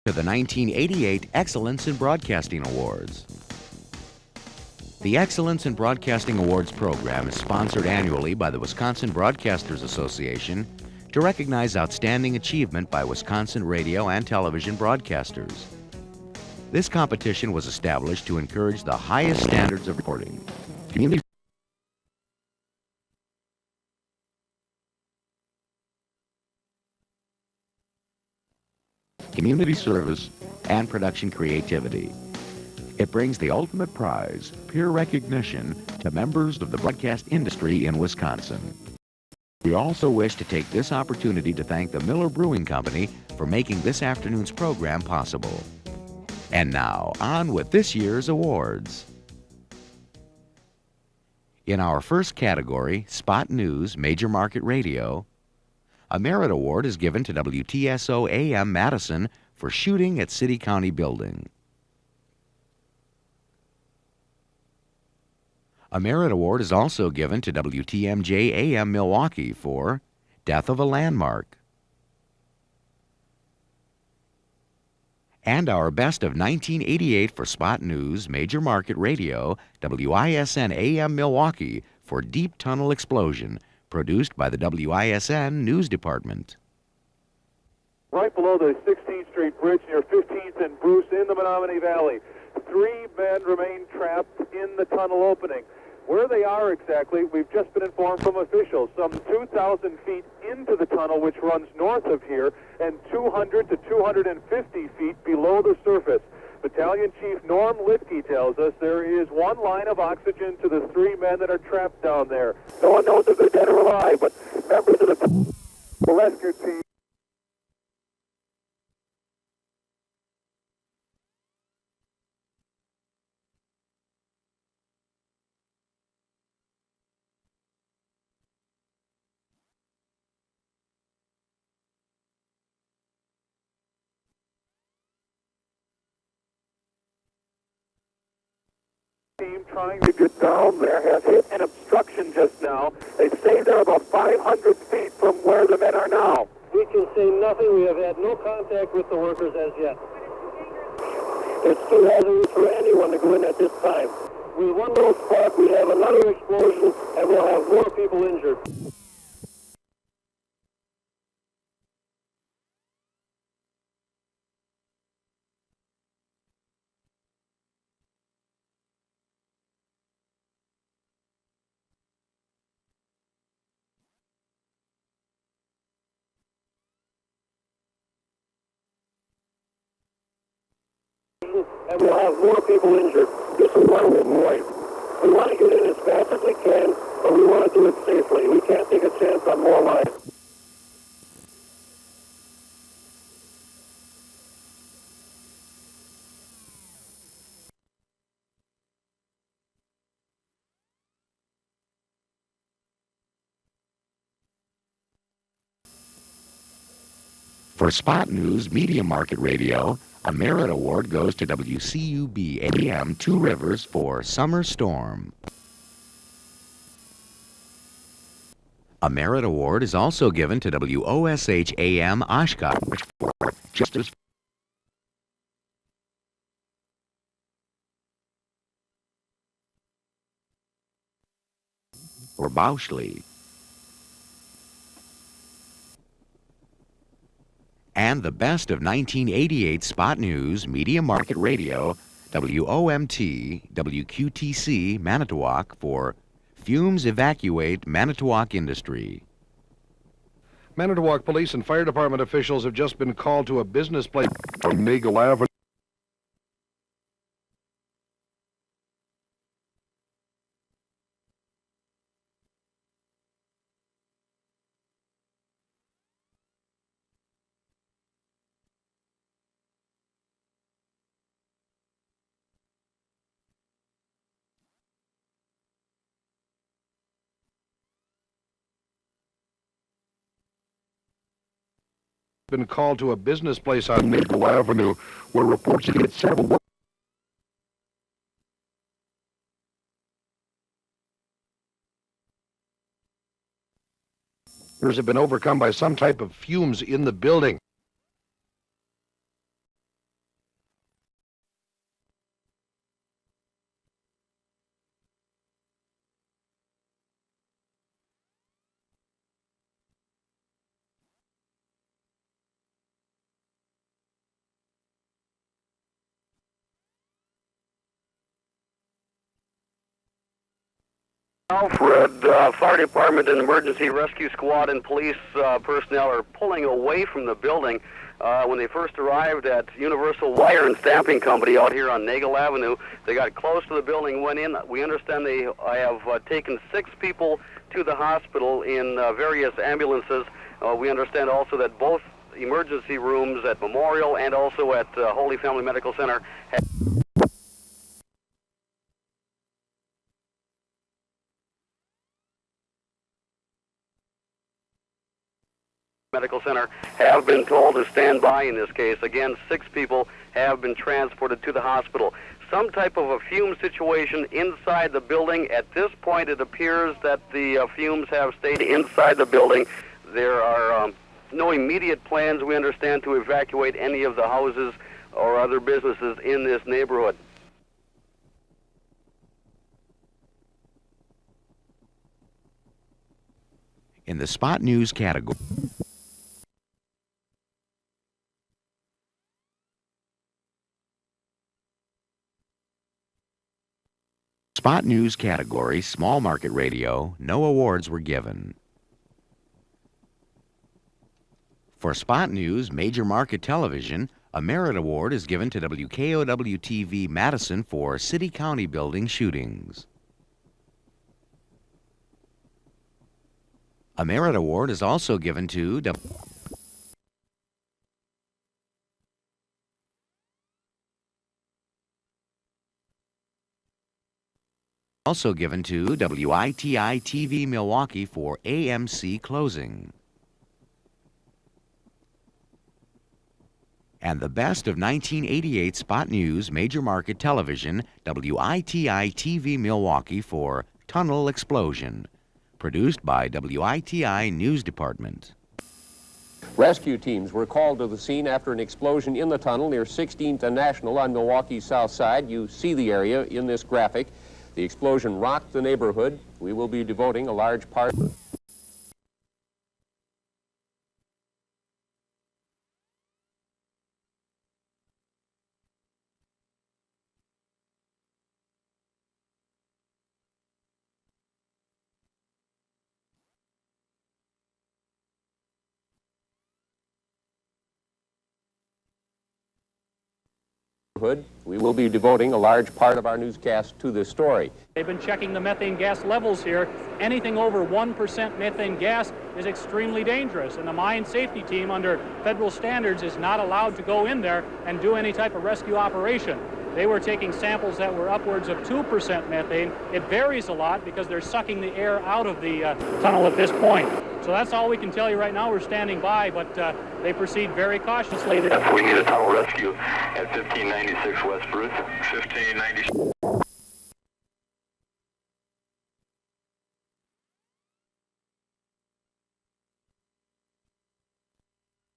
To the 1988 Excellence in Broadcasting Awards. The Excellence in Broadcasting Awards program is sponsored annually by the Wisconsin Broadcasters Association to recognize outstanding achievement by Wisconsin radio and television broadcasters. This competition was established to encourage the highest standards of reporting. Community service, and production creativity. It brings the ultimate prize, peer recognition, to members of the broadcast industry in Wisconsin. We also wish to take this opportunity to thank the Miller Brewing Company for making this afternoon's program possible. And now, on with this year's awards. In our first category, Spot News, Major Market Radio, a merit award is given to WTSO AM Madison for shooting at City County Building. A merit award is also given to WTMJ AM Milwaukee for Death of a Landmark. And our Best of 1988 for Spot News, Major Market Radio, WISN AM Milwaukee for Deep Tunnel Explosion, produced by the WISN News Department. Right below the 16th Street Bridge near 15th and Bruce in the Menominee Valley. 3 men remain trapped in the tunnel opening. Where they are exactly, we've just been informed from officials. Some 2,000 feet into the tunnel, which runs north of here, and 200 to 250 feet below the surface. Battalion Chief Norm Litke tells us there is one line of oxygen to the 3 men that are trapped down there. No one knows if they're dead or alive, but members of the rescue team. Team trying to get down there has hit an obstruction just now. They say they're about 500 feet from where the men are now. We can say nothing. We have had no contact with the workers as yet. It's too hazardous for anyone to go in at this time. With one little spark, we have another explosion, and we'll have more people injured. And we'll have more people injured. This is why we're avoid. We want to get in as fast as we can, but we want to do it safely. We can't take a chance on more lives. For Spot News, Media Market Radio, a merit award goes to WCUB AM Two Rivers for Summer Storm. A merit award is also given to WOSH AM Oshkosh for Justice for Bauschli. And the Best of 1988 Spot News, Media Market Radio, WOMT, WQTC, Manitowoc for Fumes Evacuate Manitowoc Industry. Manitowoc Police and Fire Department officials have just been called to a business place on Nagle Avenue. Been called to a business place on Nagle Avenue where reports have hit several workers have been overcome by some type of fumes in the building. Alfred, fire department and emergency rescue squad and police personnel are pulling away from the building. When they first arrived at Universal Wire and Stamping Company out here on Nagel Avenue, they got close to the building, went in. We understand they have taken 6 people to the hospital in various ambulances. We understand also that both emergency rooms at Memorial and also at Holy Family Medical Center have been told to stand by in this case. Again, 6 people have been transported to the hospital. Some type of a fume situation inside the building. At this point, it appears that the fumes have stayed inside the building. There are no immediate plans, we understand, to evacuate any of the houses or other businesses in this neighborhood. In the Spot News category, Small Market Radio, no awards were given. For Spot News, Major Market Television, a Merit Award is given to WKOW-TV Madison for city-county building shootings. A Merit Award is also given to WITI-TV Milwaukee for AMC closing. And the best of 1988 Spot News Major Market Television, WITI-TV Milwaukee for Tunnel Explosion, produced by WITI News Department. Rescue teams were called to the scene after an explosion in the tunnel near 16th and National on Milwaukee's south side. You see the area in this graphic. The explosion rocked the neighborhood. We will be devoting a large part... 'Hood. We will be devoting a large part of our newscast to this story. They've been checking the methane gas levels here. Anything over 1% methane gas is extremely dangerous, and the mine safety team under federal standards is not allowed to go in there and do any type of rescue operation. They were taking samples that were upwards of 2% methane. It varies a lot because they're sucking the air out of the tunnel at this point. So that's all we can tell you right now. We're standing by, but they proceed very cautiously. We need a tunnel rescue at 1596 West Bruce. 1596.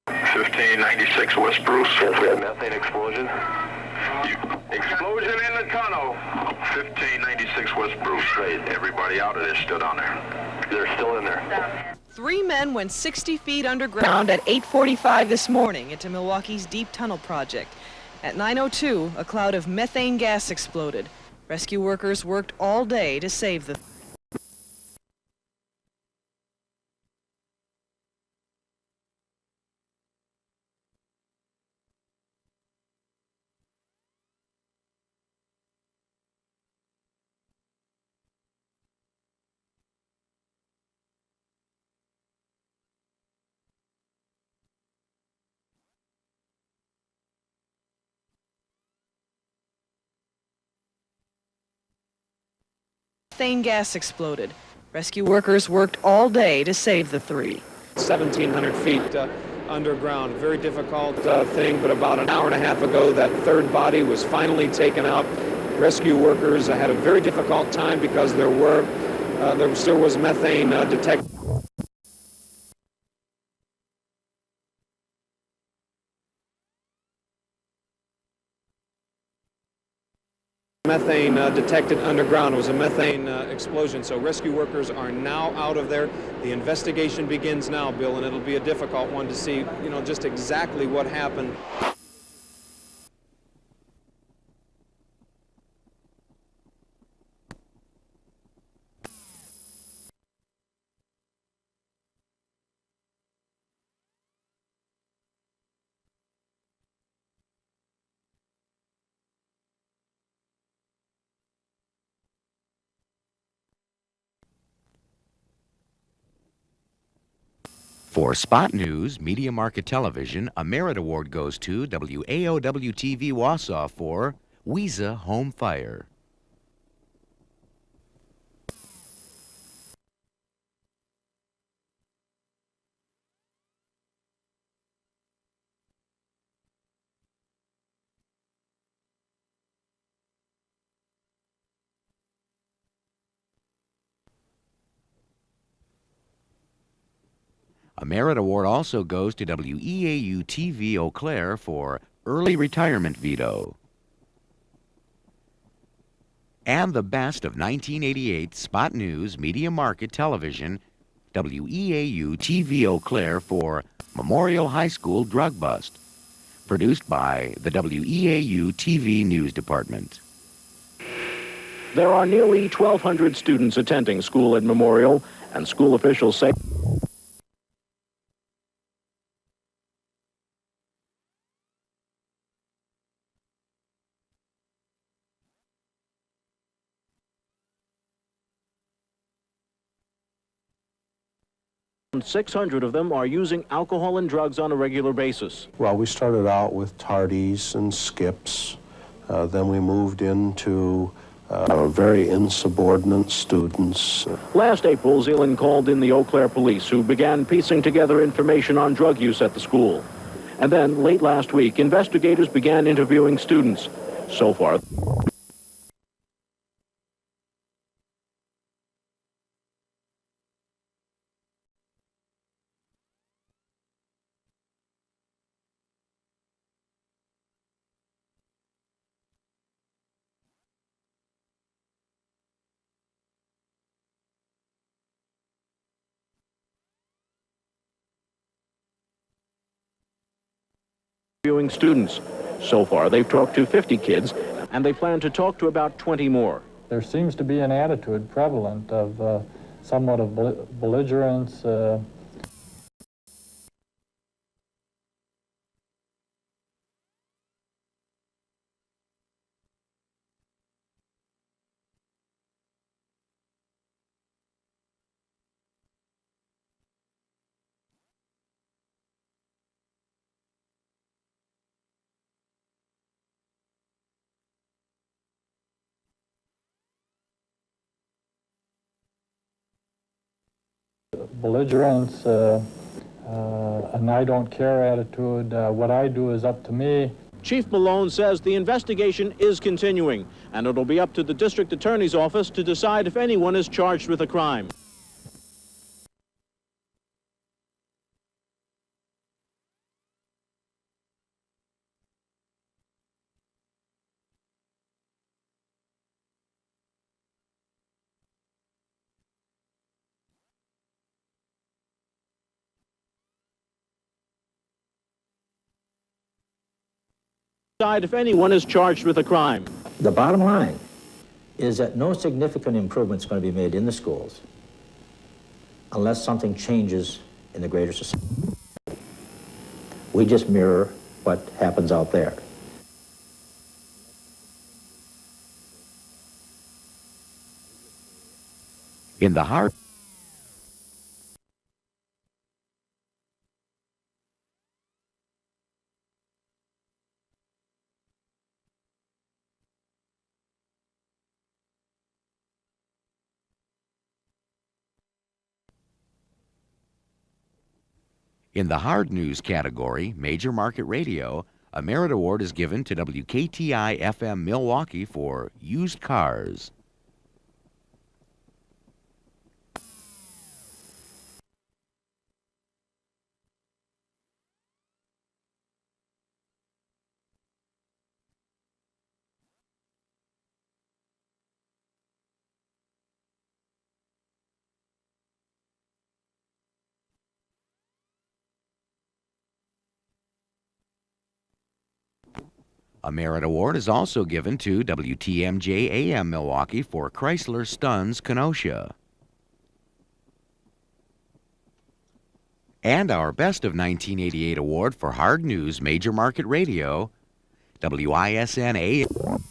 1596 West Bruce. Yes, we have methane explosion. Explosion in the tunnel. 1596 West Bruce. Right, everybody out of there stood on there. They're still in there. 3 men went 60 feet underground at 8:45 this morning into Milwaukee's deep tunnel project. At 9:02, a cloud of methane gas exploded. Rescue workers worked all day to save the... Methane gas exploded. Rescue workers worked all day to save the 3. 1,700 feet underground. Very difficult thing, but about an hour and a half ago, that third body was finally taken out. Rescue workers had a very difficult time because there still was methane detected. Methane detected underground. It was a methane explosion, so rescue workers are now out of there. The investigation begins now, Bill, and it'll be a difficult one to see, just exactly what happened. For Spot News, Media Market Television, a Merit Award goes to WAOW-TV Wausau for Wiesa Home Fire. A Merit Award also goes to WEAU-TV Eau Claire for Early Retirement Veto. And the best of 1988 Spot News Media Market Television, WEAU-TV Eau Claire for Memorial High School Drug Bust, produced by the WEAU-TV News Department. There are nearly 1,200 students attending school at Memorial, and school officials say 600 of them are using alcohol and drugs on a regular basis. Well, we started out with tardies and skips. Then we moved into very insubordinate students. Last April, Zeeland called in the Eau Claire police, who began piecing together information on drug use at the school. And then, late last week, investigators began interviewing students. So far, students. So far, they've talked to 50 kids, and they plan to talk to about 20 more. There seems to be an attitude prevalent of somewhat of belligerence. Belligerence, an I don't care attitude. What I do is up to me. Chief Malone says the investigation is continuing, and it'll be up to the district attorney's office to decide if anyone is charged with a crime. Decide if anyone is charged with a crime. The bottom line is that no significant improvement is going to be made in the schools unless something changes in the greater society. We just mirror what happens out there. In the heart In the hard news category, Major Market Radio, a Merit Award is given to WKTI-FM Milwaukee for used cars. A Merit Award is also given to WTMJ AM Milwaukee for Chrysler Stuns Kenosha. And our Best of 1988 Award for Hard News Major Market Radio, WISN AM.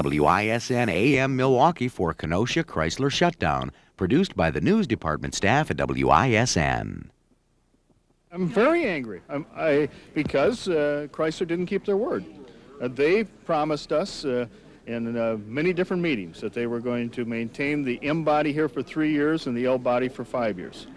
WISN AM Milwaukee for Kenosha Chrysler Shutdown, produced by the news department staff at WISN. I'm very angry because Chrysler didn't keep their word. They promised us in many different meetings that they were going to maintain the M body here for 3 years and the L body for 5 years.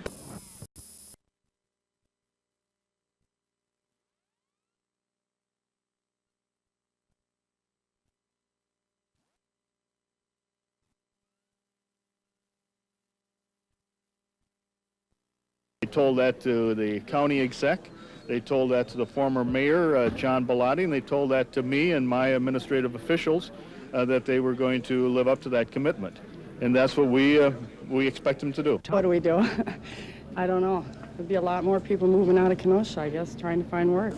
They told that to the county exec. They told that to the former mayor, John Bellotti, and they told that to me and my administrative officials that they were going to live up to that commitment. And that's what we expect them to do. What do we do? I don't know. There'd be a lot more people moving out of Kenosha, I guess, trying to find work.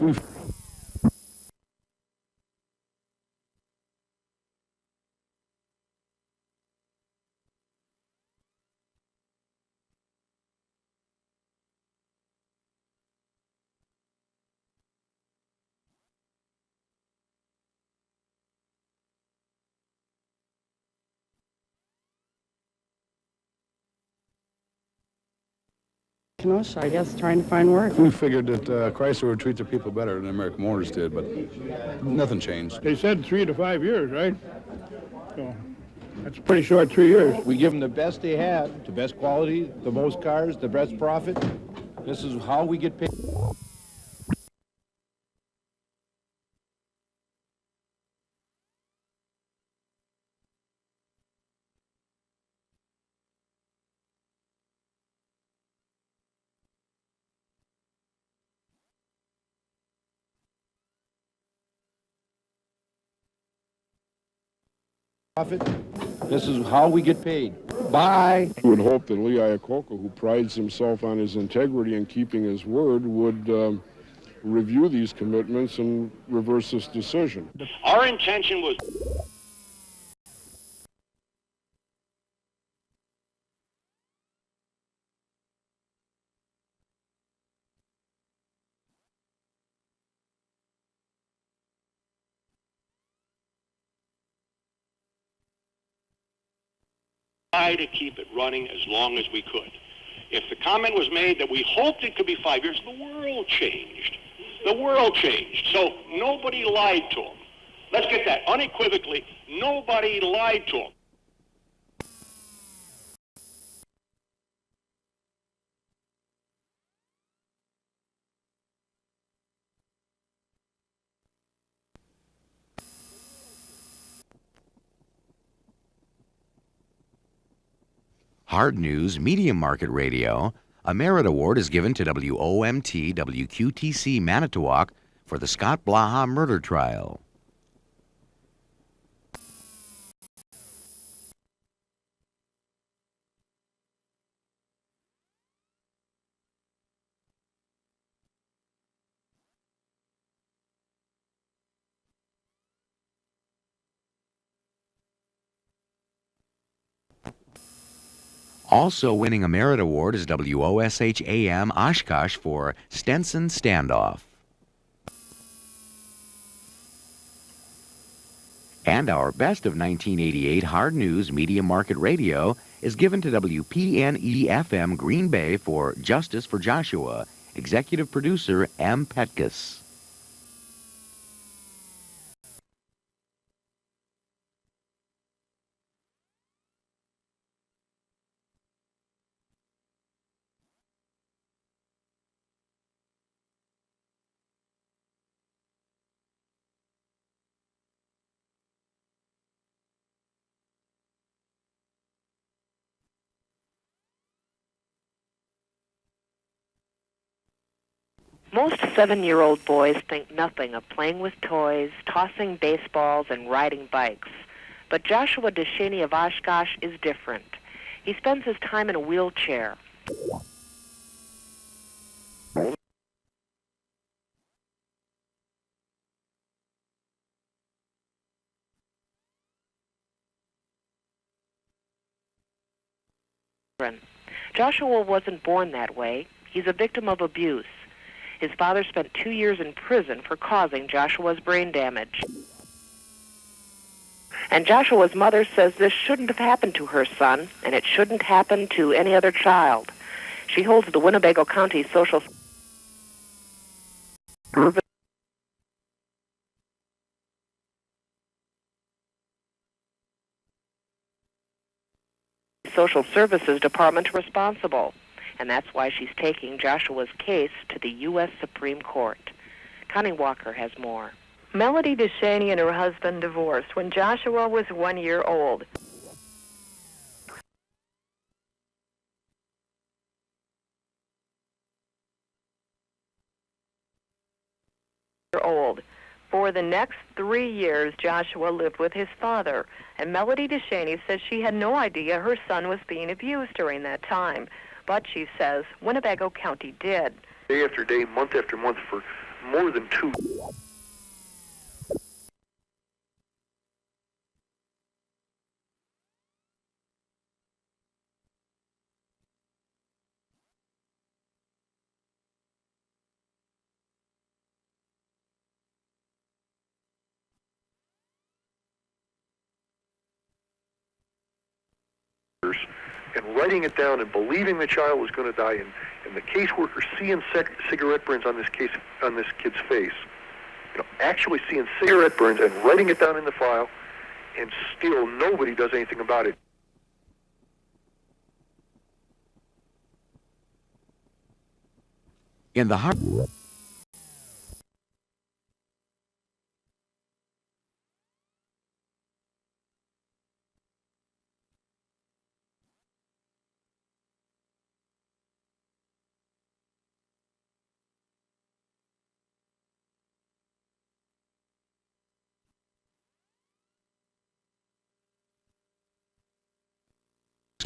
Kenosha, I guess, trying to find work. We figured that Chrysler would treat their people better than American Motors did, but nothing changed. They said 3 to 5 years, right? So that's a pretty short 3 years. We give them the best they have, the best quality, the most cars, the best profit. This is how we get paid. This is how we get paid. Bye. I would hope that Lee Iacocca, who prides himself on his integrity and keeping his word, would review these commitments and reverse this decision. Our intention was... to keep it running as long as we could. If the comment was made that we hoped it could be 5 years, the world changed. The world changed. So nobody lied to them. Let's get that. Unequivocally, nobody lied to them. Hard News Medium Market Radio, a Merit Award is given to WOMT WQTC Manitowoc for the Scott Blaha murder trial. Also winning a Merit Award is WOSH-AM Oshkosh for Stenson Standoff. And our Best of 1988 Hard News Medium Market Radio is given to WPNE-FM Green Bay for Justice for Joshua, Executive Producer M. Petkus. Most 7-year-old boys think nothing of playing with toys, tossing baseballs, and riding bikes. But Joshua Descheny of Oshkosh is different. He spends his time in a wheelchair. Joshua wasn't born that way. He's a victim of abuse. His father spent 2 years in prison for causing Joshua's brain damage. And Joshua's mother says this shouldn't have happened to her son, and it shouldn't happen to any other child. She holds the Winnebago County Social Services Department responsible, and that's why she's taking Joshua's case to the U.S. Supreme Court. Connie Walker has more. Melody DeShaney and her husband divorced when Joshua was 1 year old. For the next 3 years, Joshua lived with his father, and Melody DeShaney says she had no idea her son was being abused during that time. But she says Winnebago County did. Day after day, month after month, for more than 2 and writing it down and believing the child was going to die, and the caseworker seeing cigarette burns on this kid's face, actually seeing cigarette burns and writing it down in the file, and still nobody does anything about it. In the heart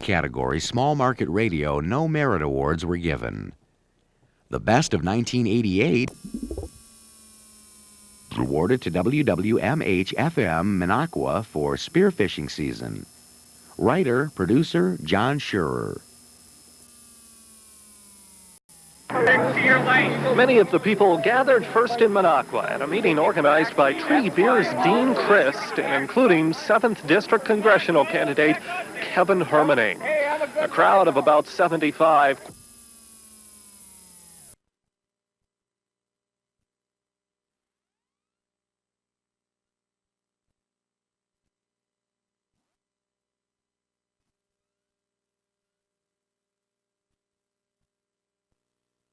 category, small market radio, no merit awards were given. The best of 1988 awarded to WWMH-FM Minocqua for spearfishing season. Writer, producer, John Schurer. Many of the people gathered first in Minocqua at a meeting organized by Treaty Beer's Dean Christ, and including 7th District Congressional candidate Kevin Hermaning. A crowd of about 75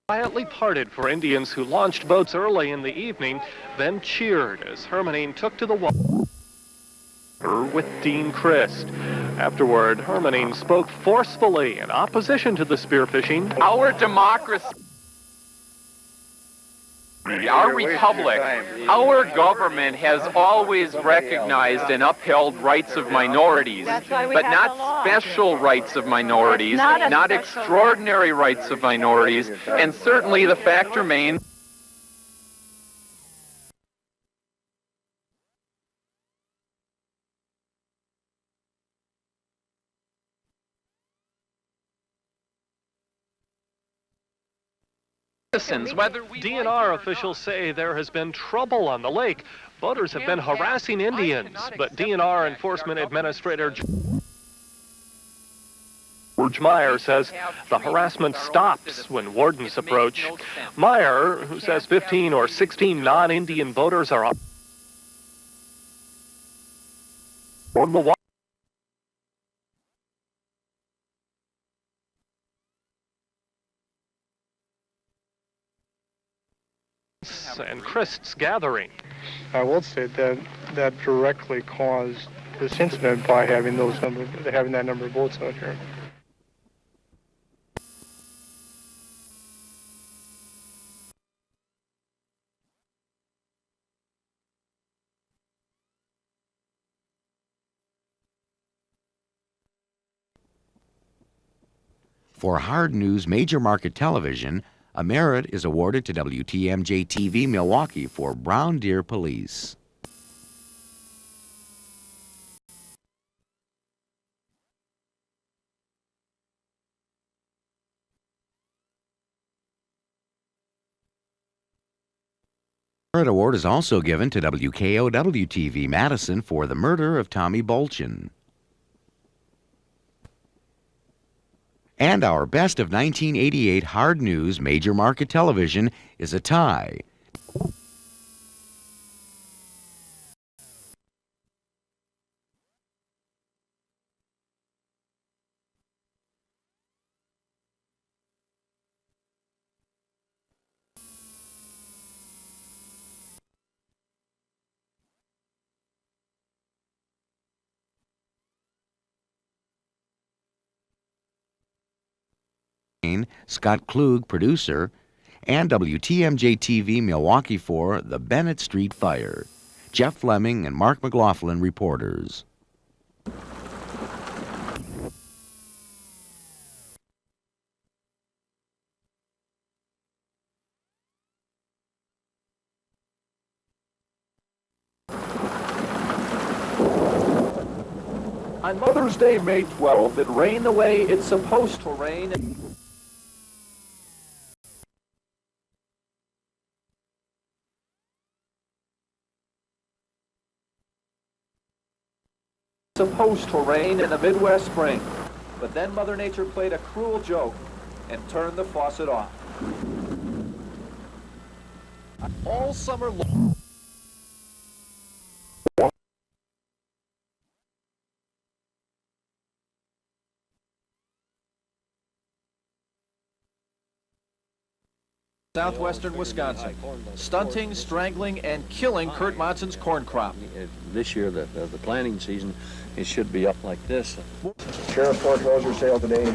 quietly parted for Indians who launched boats early in the evening, then cheered as Hermaning took to the water with Dean Christ. Afterward, Hermaning spoke forcefully in opposition to the spearfishing. Our democracy, our republic, our government has always recognized and upheld rights of minorities, but not special rights of minorities, not extraordinary rights of minorities, and certainly the fact remains DNR officials say there has been trouble on the lake. Boaters have been harassing Indians, but DNR Enforcement Administrator George Meyer says the harassment stops when wardens approach. Meyer, who says 15 or 16 non-Indian boaters are on the water, and Christ's gathering. I will say that directly caused this incident by having that number of boats out here. For hard news major market television, a merit is awarded to WTMJ-TV Milwaukee for Brown Deer Police. The award is also given to WKOW-TV Madison for the murder of Tommy Bolchin. And our Best of 1988 Hard News Major Market Television is a tie. Scott Klug, producer, and WTMJ-TV Milwaukee for The Bennett Street Fire. Jeff Fleming and Mark McLaughlin, reporters. On Mother's Day, May 12th, it rained the way it's supposed to rain. Supposed to rain in the Midwest spring, but then Mother Nature played a cruel joke and turned the faucet off. All summer long. Southwestern Wisconsin, stunting, strangling, and killing Kurt Monson's corn crop. This year, the planting season, it should be up like this. Sheriff foreclosure sale today,